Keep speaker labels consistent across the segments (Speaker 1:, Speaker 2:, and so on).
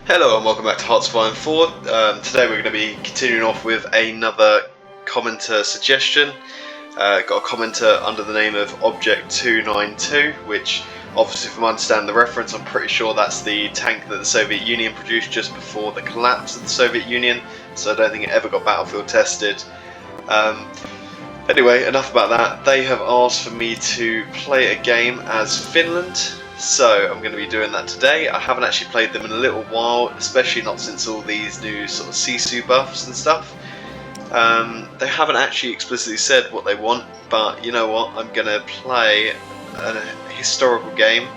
Speaker 1: Hello and welcome back to heartsofiron 4. Today we're going to be continuing off with another commenter suggestion. Got a commenter under the name of Object292, which obviously from understanding the reference I'm pretty sure that's the tank that the Soviet Union produced just before the collapse of the Soviet Union, so I don't think it ever got battlefield tested. Anyway, enough about that. They have asked for me to play a game as Finland. So I'm going to be doing that today. I haven't actually played them in a little while, especially not since all these new sort of Sisu buffs and stuff. They haven't actually explicitly said what they want, but you know what, I'm going to play a historical game.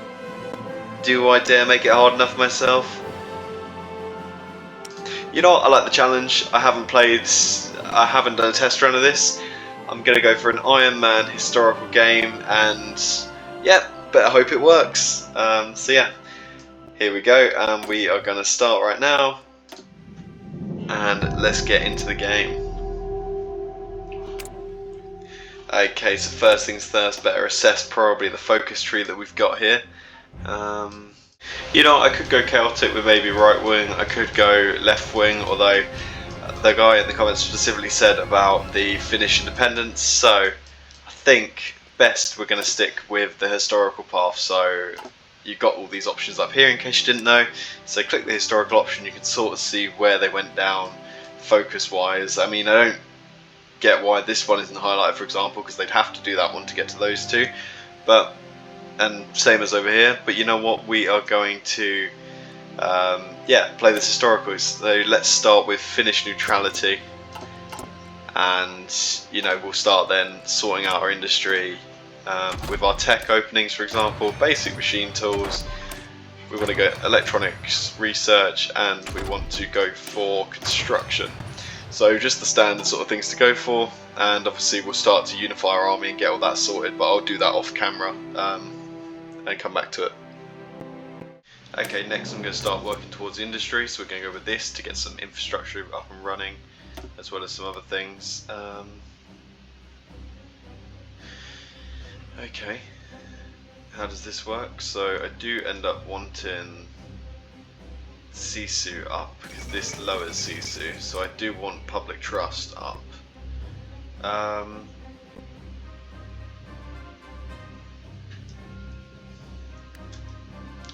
Speaker 1: Do I dare make it hard enough for myself? You know what, I like the challenge. I haven't done a test run of this. I'm going to go for an Iron Man historical game, and yeah, better hope it works. So yeah, here we go, and we are going to start right now, and let's get into the game. Okay, so first things first, better assess probably the focus tree that we've got here. You know, I could go chaotic with maybe right wing, I could go left wing, although the guy in the comments specifically said about the Finnish independence, so I think best we're going to stick with the historical path. So you've got all these options up here in case you didn't know, so click the historical option, you can sort of see where they went down focus wise. I mean, I don't get why this one isn't highlighted, for example, because they'd have to do that one to get to those two, but and same as over here. But you know what, we are going to yeah, play this historical. So let's start with Finnish neutrality, and you know, we'll start then sorting out our industry with our tech openings, for example, basic machine tools. We want to go electronics research, and we want to go for construction. So just the standard sort of things to go for, and obviously we'll start to unify our army and get all that sorted, but I'll do that off camera and come back to it. Okay, next I'm going to start working towards industry, so we're going to go with this to get some infrastructure up and running, as well as some other things. Okay, how does this work? So I do end up wanting Sisu up, because this lowers Sisu, so I do want public trust up.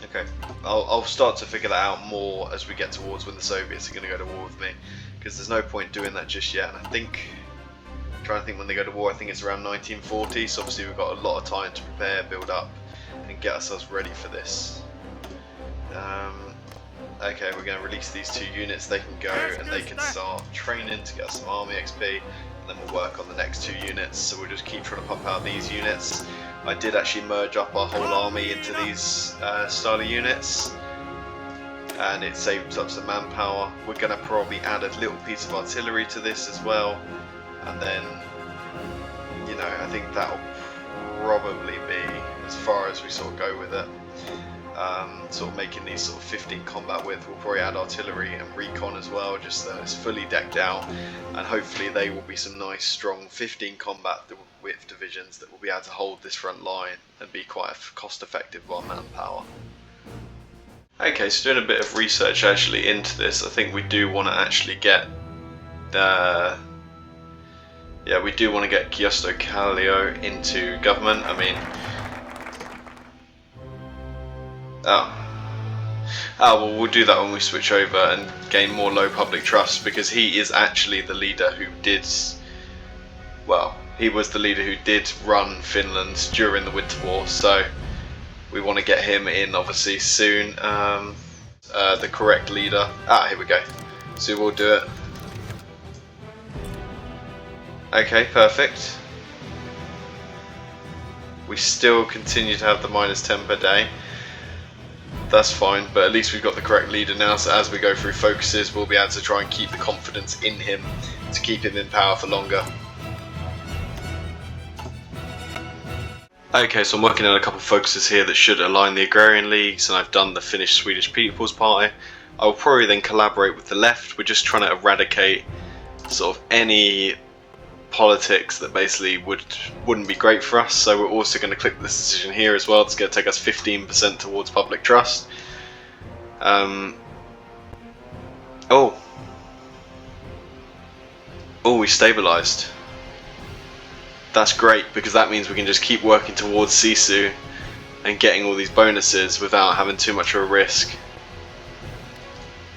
Speaker 1: Okay, I'll start to figure that out more as we get towards when the Soviets are going to go to war with me, because there's no point doing that just yet. And I think, I'm trying to think when they go to war, I think it's around 1940, so obviously we've got a lot of time to prepare, build up, and get ourselves ready for this. Okay, we're going to release these two units, they can go and they can start training to get us some army XP, and then we'll work on the next two units, so we'll just keep trying to pump out these units. I did actually merge up our whole army into these style of units, and it saves up some manpower. We're going to probably add a little piece of artillery to this as well, and then, you know, I think that'll probably be as far as we sort of go with it. Sort of making these sort of 15 combat width. We'll probably add artillery and recon as well, just so it's fully decked out, and hopefully they will be some nice strong 15 combat width divisions that will be able to hold this front line and be quite cost effective on manpower. Okay, so doing a bit of research actually into this, I think we do want to actually get yeah, we do want to get Kiosto Kallio into government. I mean, well, we'll do that when we switch over and gain more low public trust, because he is actually the leader who did, well, he was the leader who did run Finland during the Winter War, so we want to get him in obviously soon. The correct leader, here we go, so we'll do it. Okay, perfect. We still continue to have the -10 per day. That's fine, but at least we've got the correct leader now, so as we go through focuses we'll be able to try and keep the confidence in him to keep him in power for longer. Okay, so I'm working on a couple of focuses here that should align the agrarian leagues, and I've done the Finnish-Swedish People's Party. I will probably then collaborate with the left. We're just trying to eradicate sort of any politics that basically wouldn't be great for us. So we're also going to click this decision here as well. It's going to take us 15% towards public trust. Oh. Oh, we stabilised. That's great, because that means we can just keep working towards Sisu and getting all these bonuses without having too much of a risk.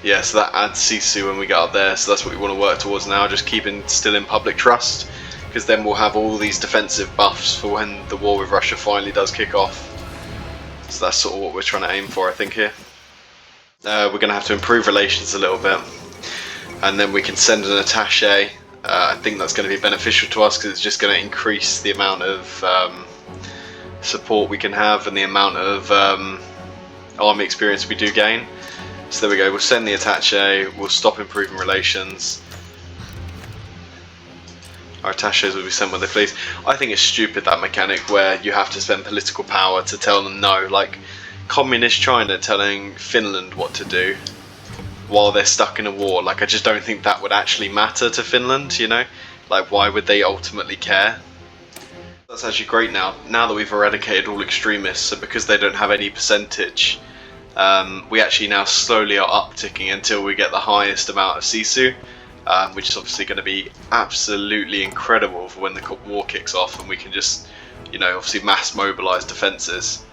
Speaker 1: Yeah, so that adds Sisu when we get up there, so that's what we want to work towards now, just keeping still in public trust, because then we'll have all these defensive buffs for when the war with Russia finally does kick off. So that's sort of what we're trying to aim for, I think, here. We're going to have to improve relations a little bit, and then we can send an attaché. I think that's going to be beneficial to us, because it's just going to increase the amount of support we can have and the amount of army experience we do gain. So there we go, we'll send the attaché, we'll stop improving relations. Our attachés will be sent when they please. I think it's stupid, that mechanic where you have to spend political power to tell them no. Like communist China telling Finland what to do while they're stuck in a war. Like, I just don't think that would actually matter to Finland, you know? Like, why would they ultimately care? That's actually great now that we've eradicated all extremists, so because they don't have any percentage, we actually now slowly are upticking until we get the highest amount of Sisu, which is obviously going to be absolutely incredible for when the war kicks off and we can just, you know, obviously mass mobilise defences.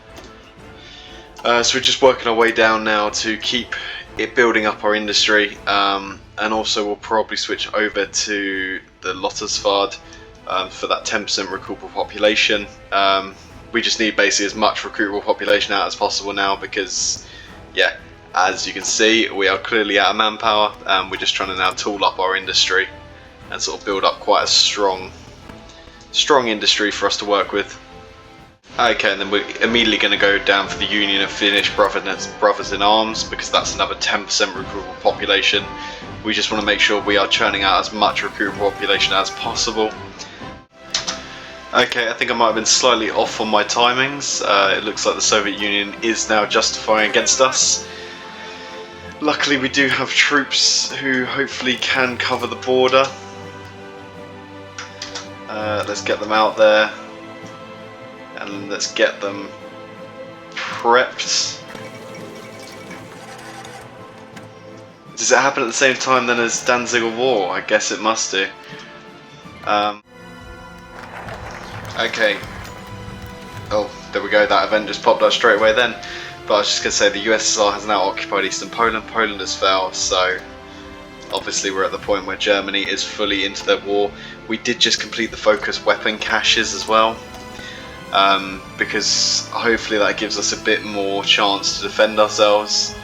Speaker 1: So we're just working our way down now to keep it building up our industry, and also we'll probably switch over to the Lottersford for that 10% recruitable population. We just need basically as much recruitable population out as possible now, because yeah, as you can see, we are clearly out of manpower, and we're just trying to now tool up our industry and sort of build up quite a strong industry for us to work with. Okay, and then we're immediately going to go down for the Union of Finnish Brothers in Arms, because that's another 10% recruitable population. We just want to make sure we are churning out as much recruitable population as possible. Okay, I think I might have been slightly off on my timings. It looks like the Soviet Union is now justifying against us. Luckily we do have troops who hopefully can cover the border. Let's get them out there. And let's get them prepped. Does it happen at the same time then as Danziger War? I guess it must do. Okay. Oh, there we go. That event just popped up straight away then. But I was just going to say the USSR has now occupied eastern Poland. Poland has fell, so obviously we're at the point where Germany is fully into their war. We did just complete the focus weapon caches as well. Because hopefully that gives us a bit more chance to defend ourselves.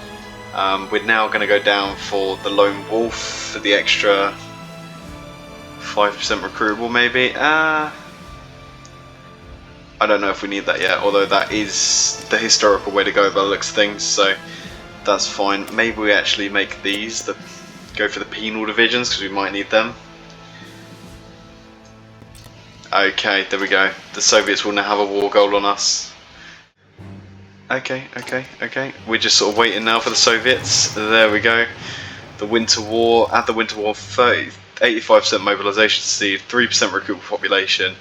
Speaker 1: We're now going to go down for the Lone Wolf for the extra 5% recruitable maybe. I don't know if we need that yet, although that is the historical way to go by the looks of things, so that's fine. Maybe we actually make these, go for the penal divisions, because we might need them. Okay, there we go. The Soviets will now have a war goal on us. Okay. We're just sort of waiting now for the Soviets. There we go. The Winter War, at the Winter War, 85% mobilisation speed, 3% recruitable population.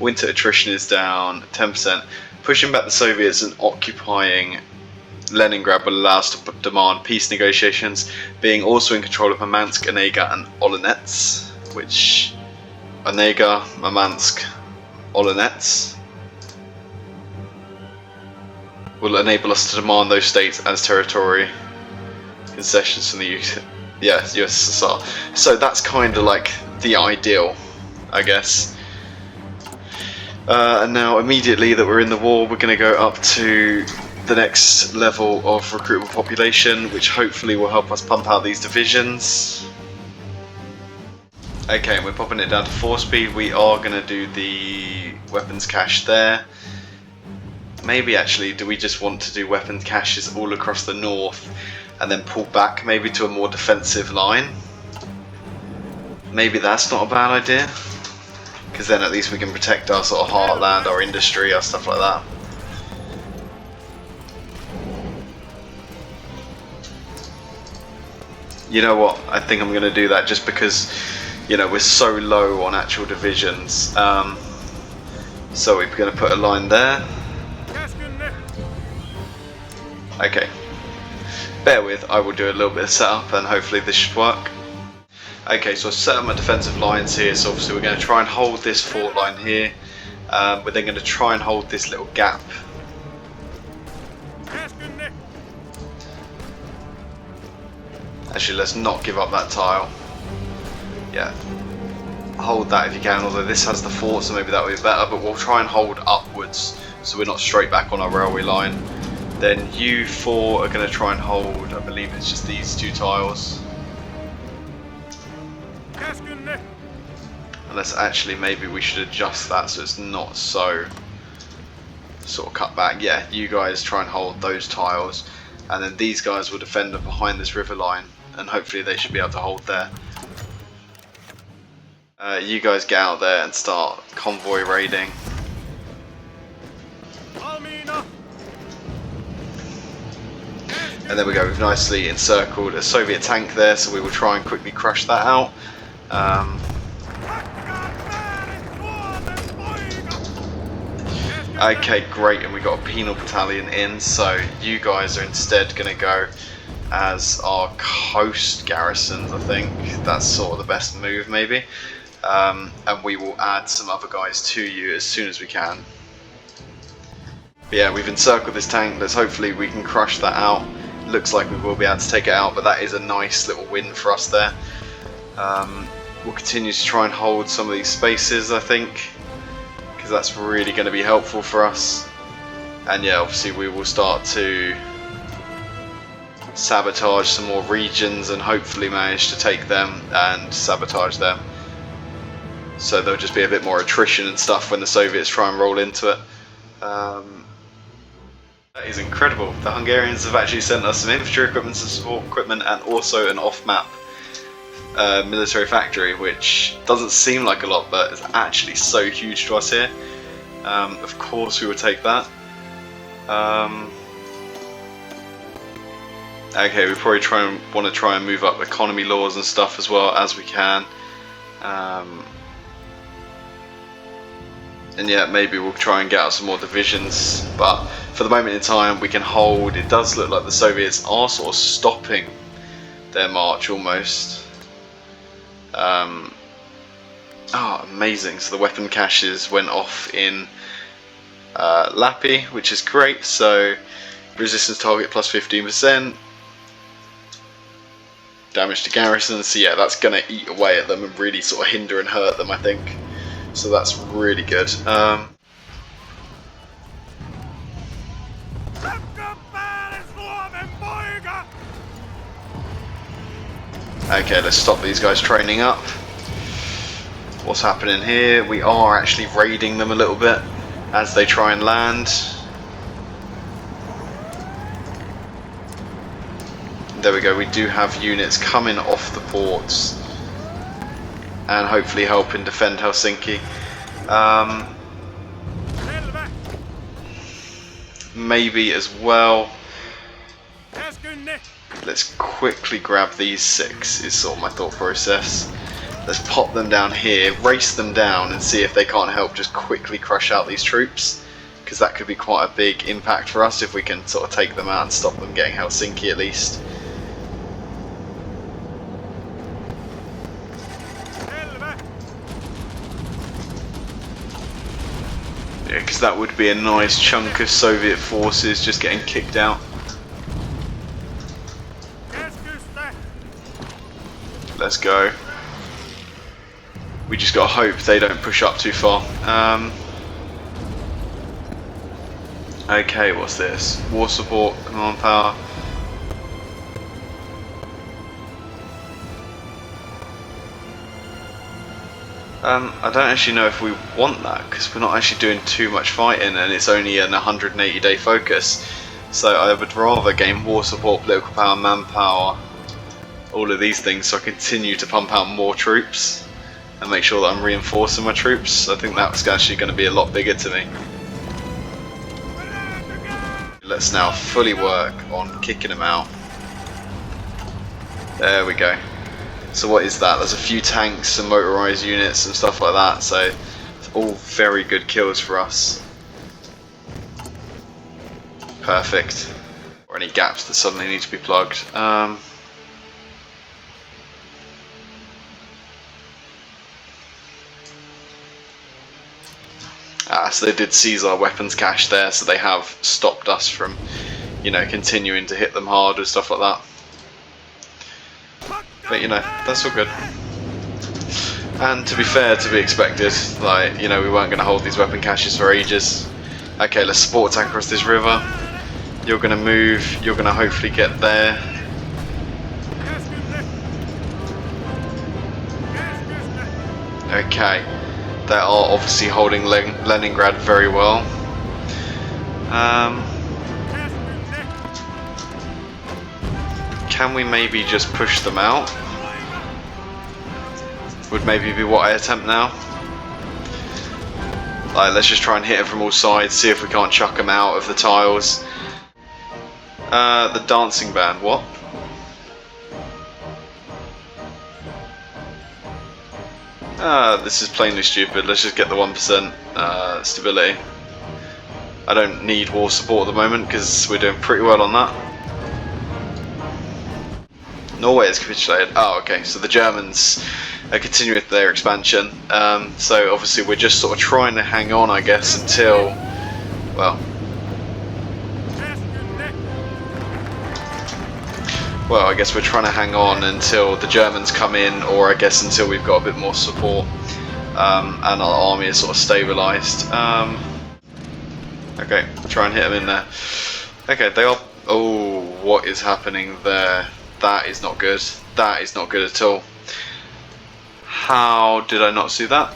Speaker 1: Winter attrition is down 10%. Pushing back the Soviets and occupying Leningrad will allow us to demand peace negotiations, being also in control of Murmansk, Onega and Olonets, which Onega, Murmansk, Olonets will enable us to demand those states as territory concessions from the USSR. So that's kind of like the ideal, I guess. And now immediately that we're in the war, we're going to go up to the next level of recruitable population, which hopefully will help us pump out these divisions. Okay, we're popping it down to 4 speed. We are going to do the weapons cache there. Maybe actually, do we just want to do weapons caches all across the north and then pull back maybe to a more defensive line? Maybe that's not a bad idea, because then at least we can protect our sort of heartland, our industry, our stuff like that. You know what, I think I'm going to do that just because, you know, we're so low on actual divisions. So we're going to put a line there. Okay. Bear with, I will do a little bit of setup and hopefully this should work. Okay, so I've set up my defensive lines here, so obviously we're going to try and hold this fort line here. We're then going to try and hold this little gap. Actually, let's not give up that tile. Yeah, hold that if you can, although this has the fort, so maybe that would be better, but we'll try and hold upwards so we're not straight back on our railway line. Then you four are going to try and hold, I believe it's just these two tiles. Unless actually maybe we should adjust that so it's not so sort of cut back. Yeah, you guys try and hold those tiles, and then these guys will defend up behind this river line, and hopefully they should be able to hold there. You guys get out there and start convoy raiding. And there we go, we've nicely encircled a Soviet tank there, so we will try and quickly crush that out. Okay, great, and we got a penal battalion in, so you guys are instead going to go as our coast garrisons. I think that's sort of the best move maybe, and we will add some other guys to you as soon as we can. But yeah, we've encircled this tank, let's hopefully we can crush that out. Looks like we will be able to take it out, but that is a nice little win for us there. We'll continue to try and hold some of these spaces, I think, because that's really going to be helpful for us. And yeah, obviously we will start to sabotage some more regions and hopefully manage to take them and sabotage them. So there'll just be a bit more attrition and stuff when the Soviets try and roll into it. That is incredible. The Hungarians have actually sent us some infantry equipment, some support equipment, and also an off-map military factory, which doesn't seem like a lot, but it's actually so huge to us here. Of course we will take that. Okay, we probably want to try and move up economy laws and stuff as well as we can. And yeah, maybe we'll try and get out some more divisions, but for the moment in time we can hold. It does look like the Soviets are sort of stopping their march almost. Oh, amazing. So the weapon caches went off in Lappy, which is great. So resistance target plus 15%, damage to garrisons. So yeah, that's going to eat away at them and really sort of hinder and hurt them, I think. So that's really good. Okay, let's stop these guys training up. What's happening here? We are actually raiding them a little bit as they try and land. There we go, we do have units coming off the ports and hopefully helping defend Helsinki. Maybe as well, let's quickly grab these 6 is sort of my thought process. Let's pop them down here, race them down and see if they can't help just quickly crush out these troops, because that could be quite a big impact for us if we can sort of take them out and stop them getting Helsinki at least. Yeah, because that would be a nice chunk of Soviet forces just getting kicked out. Let's go. We just gotta hope they don't push up too far. Okay, what's this? War support, command power. I don't actually know if we want that, because we're not actually doing too much fighting and it's only an 180-day focus. So I would rather gain war support, political power, manpower, all of these things, so I continue to pump out more troops and make sure that I'm reinforcing my troops. I think that's actually going to be a lot bigger to me. Let's now fully work on kicking them out. There we go. So what is that? There's a few tanks, some motorised units and stuff like that, so it's all very good kills for us. Perfect. Or any gaps that suddenly need to be plugged. So they did seize our weapons cache there, so they have stopped us from, you know, continuing to hit them hard and stuff like that. But you know, that's all good. And to be fair, to be expected, like, you know, we weren't going to hold these weapon caches for ages. Okay, let's support attack across this river. You're going to move, you're going to hopefully get there. Okay, they are obviously holding Leningrad very well. Can we maybe just push them out? Would maybe be what I attempt now. Like, let's just try and hit them from all sides, see if we can't chuck them out of the tiles. The dancing band, what? This is plainly stupid. Let's just get the 1% stability. I don't need war support at the moment because we're doing pretty well on that. Norway has capitulated. Oh, okay, so the Germans are continuing with their expansion. So obviously we're just sort of trying to hang on, I guess, until, well, I guess we're trying to hang on until the Germans come in, or I guess until we've got a bit more support and our army is sort of stabilised. Okay, try and hit them in there. Okay, they are. Oh, what is happening there? That is not good. That is not good at all. How did I not see that?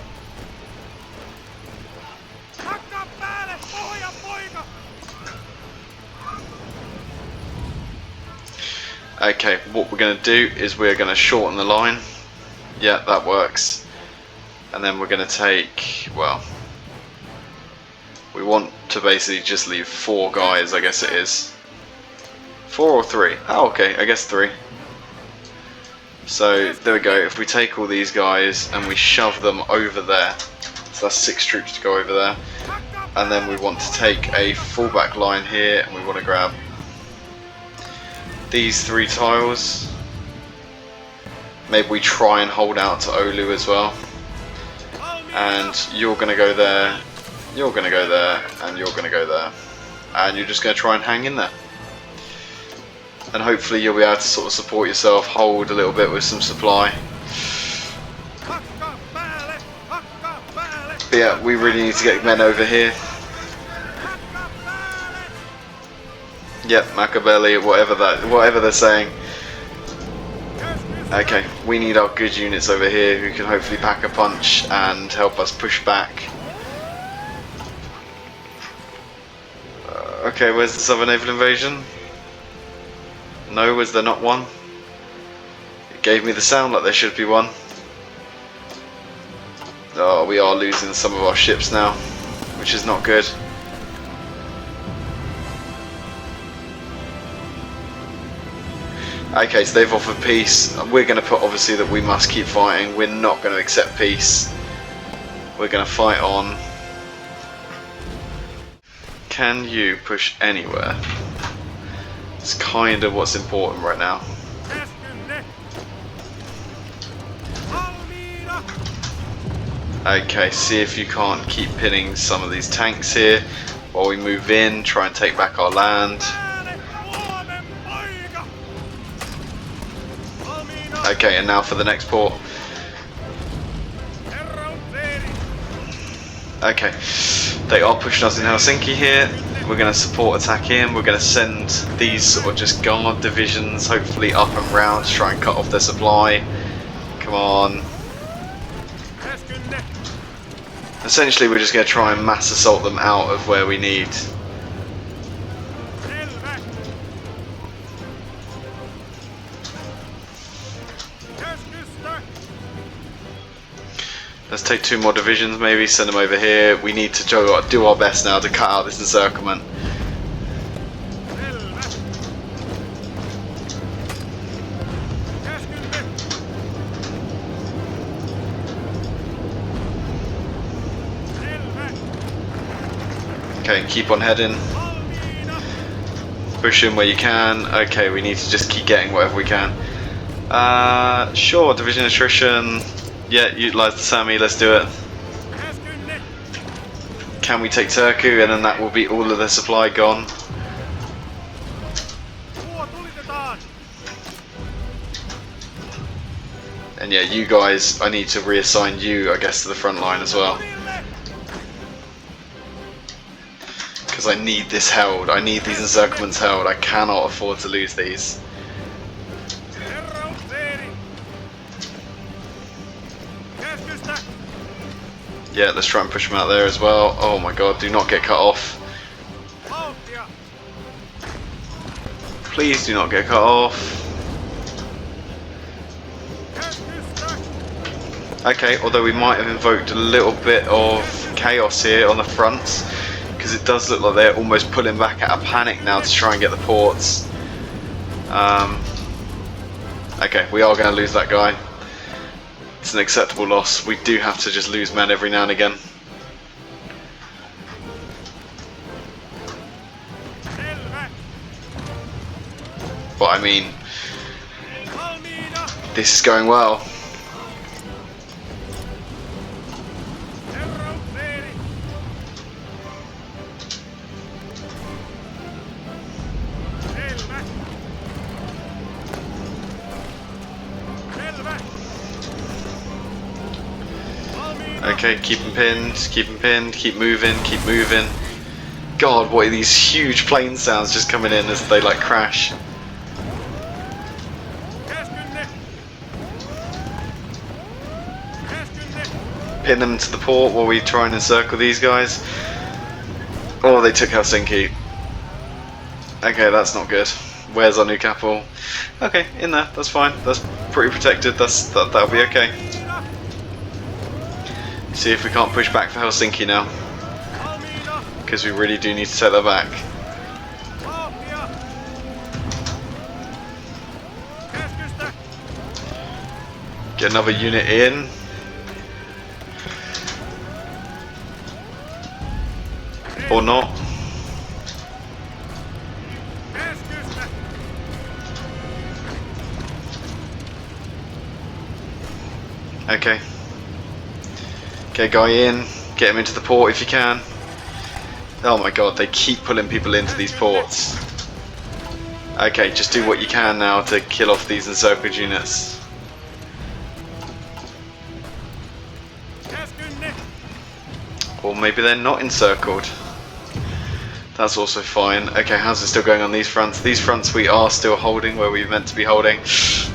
Speaker 1: Okay, what we're going to do is we're going to shorten the line. Yeah, that works. And then we're going to take, well, we want to basically just leave 4 guys, I guess it is. 4 or 3? Oh, okay, I guess 3. So there we go. If we take all these guys and we shove them over there, so that's 6 troops to go over there, and then we want to take a fullback line here, and we want to grab these 3 tiles. Maybe we try and hold out to Oulu as well, and you're going to go there, you're going to go there, and you're going to go there, and you're just going to try and hang in there. And hopefully you'll be able to sort of support yourself, hold a little bit with some supply. But yeah, we really need to get men over here. Yep, Machiavelli, whatever they're saying. Okay, we need our good units over here who can hopefully pack a punch and help us push back. Okay, where's the Southern Naval Invasion? No, was there not one? It gave me the sound like there should be one. Oh, we are losing some of our ships now, which is not good. Okay, so they've offered peace. We're going to put, obviously, that we must keep fighting. We're not going to accept peace. We're going to fight on. Can you push anywhere? It's kind of what's important right now. Okay, see if you can't keep pinning some of these tanks here while we move in, try and take back our land. Okay, and now for the next port. Okay, they are pushing us in Helsinki here. We're going to support attack in. We're going to send these sort of just guard divisions hopefully up and round to try and cut off their supply. Come on. Essentially we're just going to try and mass assault them out of where we need. Let's take 2 more divisions maybe, send them over here. We need to do our best now to cut out this encirclement. Okay, keep on heading. Push in where you can. Okay, we need to just keep getting whatever we can. Sure, division attrition. Yeah, utilise the Sami, let's do it. Can we take Turku, and then that will be all of the supply gone. And yeah, you guys, I need to reassign you, I guess, to the front line as well. Because I need this held. I need these encirclements held. I cannot afford to lose these. Yeah, let's try and push them out there as well. Oh my god, do not get cut off. Please do not get cut off. Okay, although we might have invoked a little bit of chaos here on the fronts, because it does look like they're almost pulling back out of panic now to try and get the ports. Okay, we are going to lose that guy. It's an acceptable loss. We do have to just lose men every now and again. But I mean, this is going well. Okay, keep them pinned, keep moving, keep moving. God, what are these huge plane sounds just coming in as they like crash. Pin them to the port while we try and encircle these guys. Oh, they took Helsinki. Okay, that's not good. Where's our new capital? Okay, in there, that's fine. That's pretty protected, that'll be okay. See if we can't push back for Helsinki now, because we really do need to take that back. Get another unit in. Or not. Okay. Okay, guy in. Get him into the port if you can. Oh my god, they keep pulling people into these ports. Okay, just do what you can now to kill off these encircled units. Or maybe they're not encircled. That's also fine. Okay, how's it still going on these fronts? These fronts we are still holding where we're meant to be holding.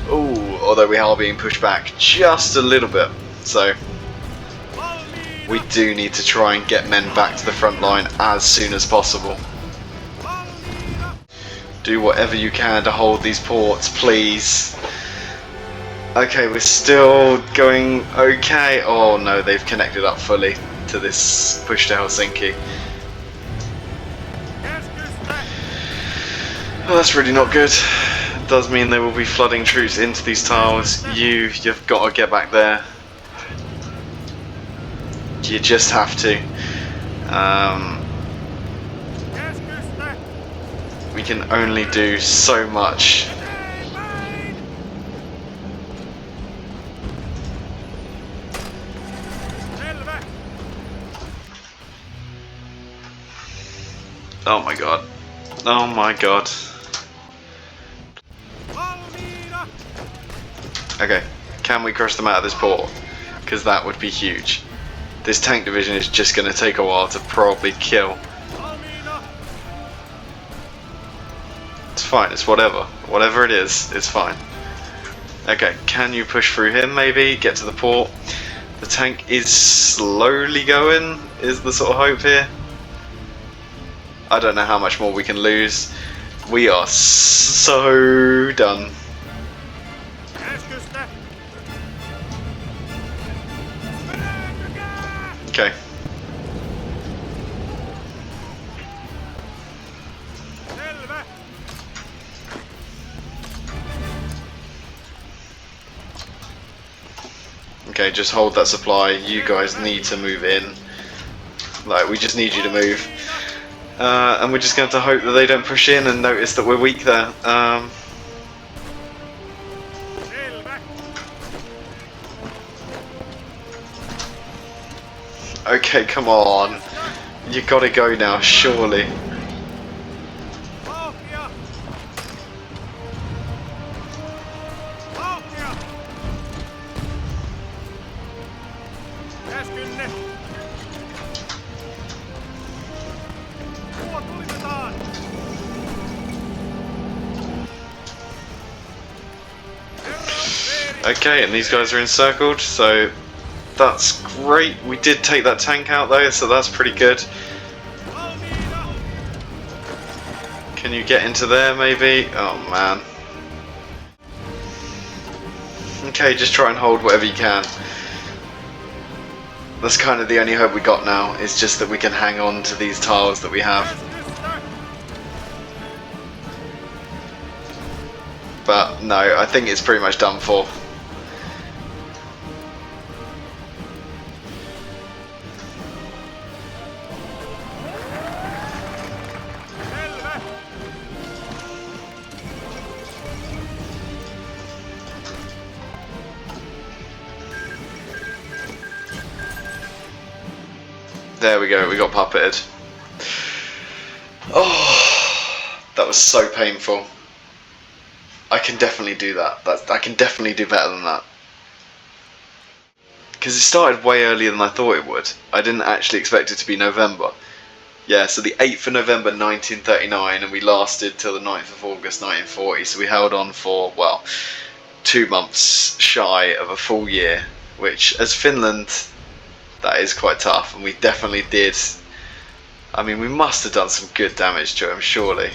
Speaker 1: Ooh, although we are being pushed back just a little bit. So we do need to try and get men back to the front line as soon as possible. Do whatever you can to hold these ports, please. Okay, we're still going okay. Oh no, they've connected up fully to this push to Helsinki. Oh, that's really not good. It does mean there will be flooding troops into these tiles. You've got to get back there. You just have to. We can only do so much. Oh my god. Oh my god. Okay, can we crush them out of this port? Because that would be huge. This tank division is just going to take a while to probably kill. It's fine, it's whatever. Whatever it is, it's fine. Okay, can you push through him maybe? Get to the port. The tank is slowly going, is the sort of hope here. I don't know how much more we can lose. We are so done. Okay. Okay, just hold that supply. You guys need to move in. Like, we just need you to move. and we're just going to hope that they don't push in and notice that we're weak there. Okay, come on. You gotta go now, surely. Okay, and these guys are encircled, so that's great. We did take that tank out though, so that's pretty good. Can you get into there maybe? Oh man. Okay, just try and hold whatever you can. That's kind of the only hope we got now, is just that we can hang on to these tiles that we have. But no, I think it's pretty much done for. There we go, we got puppeted. Oh, that was so painful. I can definitely do that. I can definitely do better than that. Because it started way earlier than I thought it would. I didn't actually expect it to be November. Yeah, so the 8th of November 1939, and we lasted till the 9th of August 1940, so we held on for, well, 2 months shy of a full year, which, as Finland, that is quite tough, and we definitely did. I mean, we must have done some good damage to him, surely.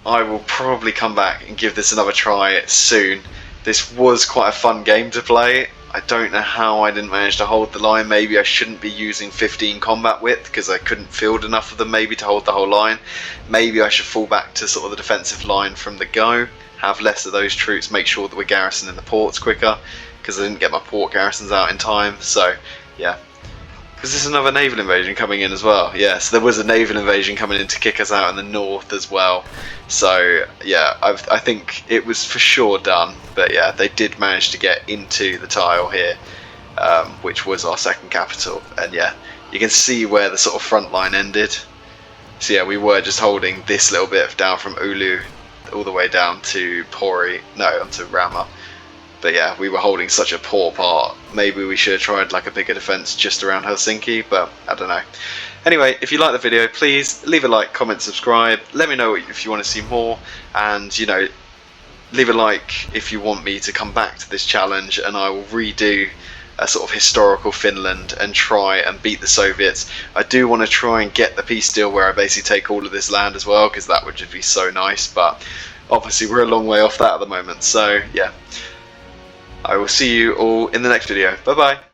Speaker 1: I will probably come back and give this another try soon. This was quite a fun game to play. I don't know how I didn't manage to hold the line. Maybe I shouldn't be using 15 combat width because I couldn't field enough of them maybe to hold the whole line. Maybe I should fall back to sort of the defensive line from the go, have less of those troops, make sure that we're garrisoning the ports quicker, because I didn't get my port garrisons out in time. So yeah. Was this another naval invasion coming in as well? Yes, there was a naval invasion coming in to kick us out in the north as well. So yeah, I think it was for sure done. But yeah, they did manage to get into the tile here, which was our second capital. And yeah, you can see where the sort of front line ended. So yeah, we were just holding this little bit down from Oulu all the way down to to Rama. But yeah, we were holding such a poor part. Maybe we should have tried like a bigger defense just around Helsinki, but I don't know. Anyway, if you like the video, please leave a like, comment, subscribe. Let me know if you want to see more, and you know, leave a like if you want me to come back to this challenge, and I will redo a sort of historical Finland and try and beat the Soviets. I do want to try and get the peace deal where I basically take all of this land as well, because that would just be so nice, but obviously we're a long way off that at the moment. So yeah, I will see you all in the next video. Bye bye.